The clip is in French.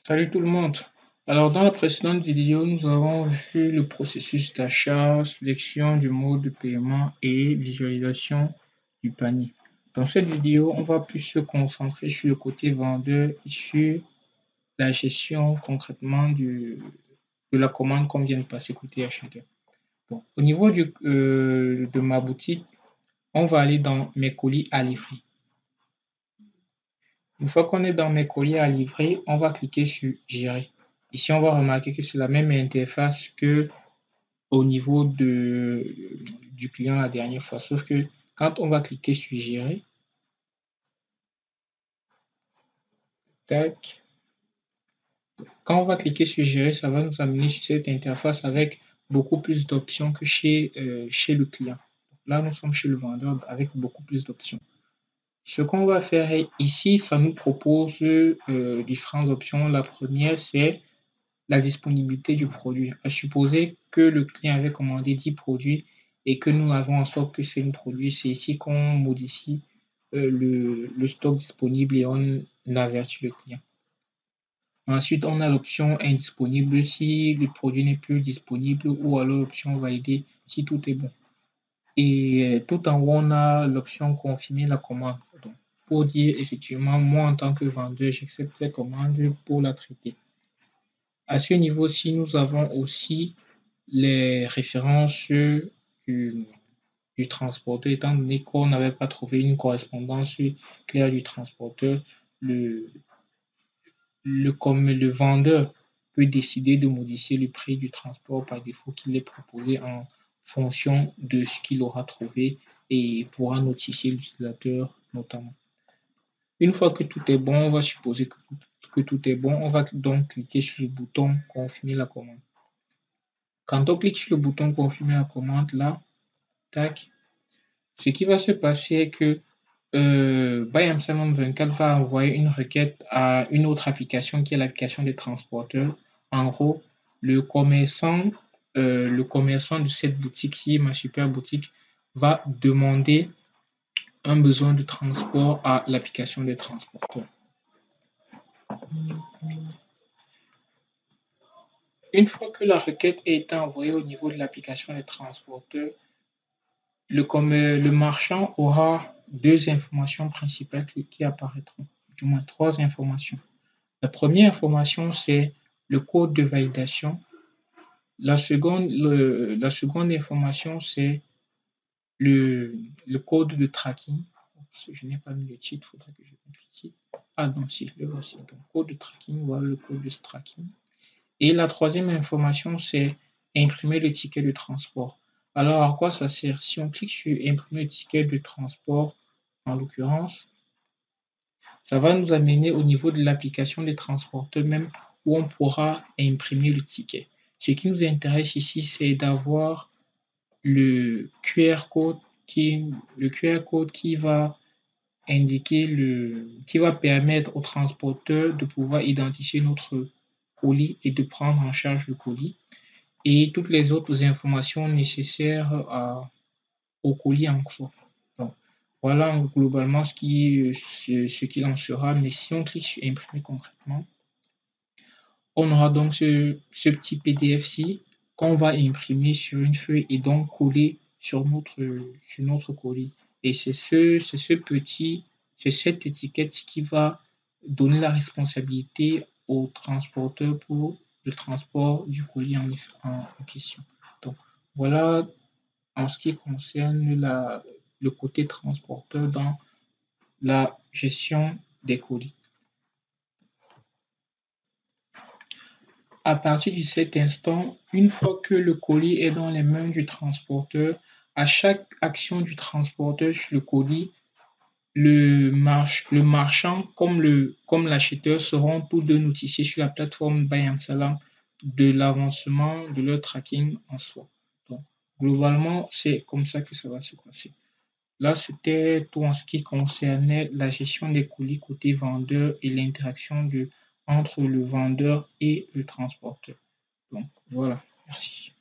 Salut tout le monde. Alors dans la précédente vidéo, nous avons vu le processus d'achat, sélection du mode de paiement et visualisation du panier. Dans cette vidéo, on va plus se concentrer sur le côté vendeur et sur la gestion concrètement de la commande qu'on vient de passer côté acheteur. Bon, au niveau de ma boutique, on va aller dans mes colis à livrer. Une fois qu'on est dans mes colis à livrer, on va cliquer sur gérer. Ici, on va remarquer que c'est la même interface que au niveau du client la dernière fois. Sauf que quand on va cliquer sur gérer, tac, quand on va cliquer sur gérer, ça va nous amener sur cette interface avec beaucoup plus d'options que chez le client. Là, nous sommes chez le vendeur avec beaucoup plus d'options. Ce qu'on va faire ici, ça nous propose différentes options. La première, c'est la disponibilité du produit. À supposer que le client avait commandé 10 produits et que nous avons en stock que 5 produits, c'est ici qu'on modifie le stock disponible et on avertit le client. Ensuite, on a l'option indisponible si le produit n'est plus disponible ou alors l'option validée si tout est bon. Et tout en haut, on a l'option confirmer la commande. Donc, pour dire effectivement, moi en tant que vendeur, j'accepte cette commande pour la traiter. À ce niveau-ci, nous avons aussi les références du, du transporteur, étant donné qu'on n'avait pas trouvé une correspondance claire du transporteur, le, comme le vendeur peut décider de modifier le prix du transport par défaut qu'il est proposé en fonction de ce qu'il aura trouvé et pourra notifier l'utilisateur notamment. Une fois que tout est bon, on va supposer que tout est bon, on va donc cliquer sur le bouton confirmer la commande. Quand on clique sur le bouton confirmer la commande, là, tac, ce qui va se passer est que Buy Amsterdam 24 va envoyer une requête à une autre application qui est l'application des transporteurs. En gros, le commerçant de cette boutique-ci, ma super boutique, va demander un besoin de transport à l'application des transporteurs. Une fois que la requête a été envoyée au niveau de l'application des transporteurs, le marchand aura deux informations principales qui apparaîtront, du moins trois informations. La première information, c'est le code de validation. La seconde information, c'est le code de tracking. Je n'ai pas mis le titre, il faudrait que je mette le titre. Ah non, si, le voici. Donc, code de tracking, voilà le code de tracking. Et la troisième information, c'est imprimer le ticket de transport. Alors, à quoi ça sert? Si on clique sur imprimer le ticket de transport, en l'occurrence, ça va nous amener au niveau de l'application des transporteurs même où on pourra imprimer le ticket. Ce qui nous intéresse ici, c'est d'avoir le QR code qui va indiquer qui va permettre au transporteur de pouvoir identifier notre colis et de prendre en charge le colis et toutes les autres informations nécessaires au colis en soi. Donc, voilà globalement ce qu'il en sera, mais si on clique sur imprimer concrètement, on aura donc ce petit PDF-ci qu'on va imprimer sur une feuille et donc coller sur notre colis. Et c'est cette étiquette qui va donner la responsabilité au transporteur pour le transport du colis en question. Donc, voilà en ce qui concerne le côté transporteur dans la gestion des colis. À partir de cet instant, une fois que le colis est dans les mains du transporteur, à chaque action du transporteur sur le colis, le marchand comme l'acheteur seront tous deux notifiés sur la plateforme Buy Amsterdam de l'avancement de leur tracking en soi. Donc, globalement, c'est comme ça que ça va se passer. Là, c'était tout en ce qui concernait la gestion des colis côté vendeur et l'interaction entre le vendeur et le transporteur. Donc, voilà, merci.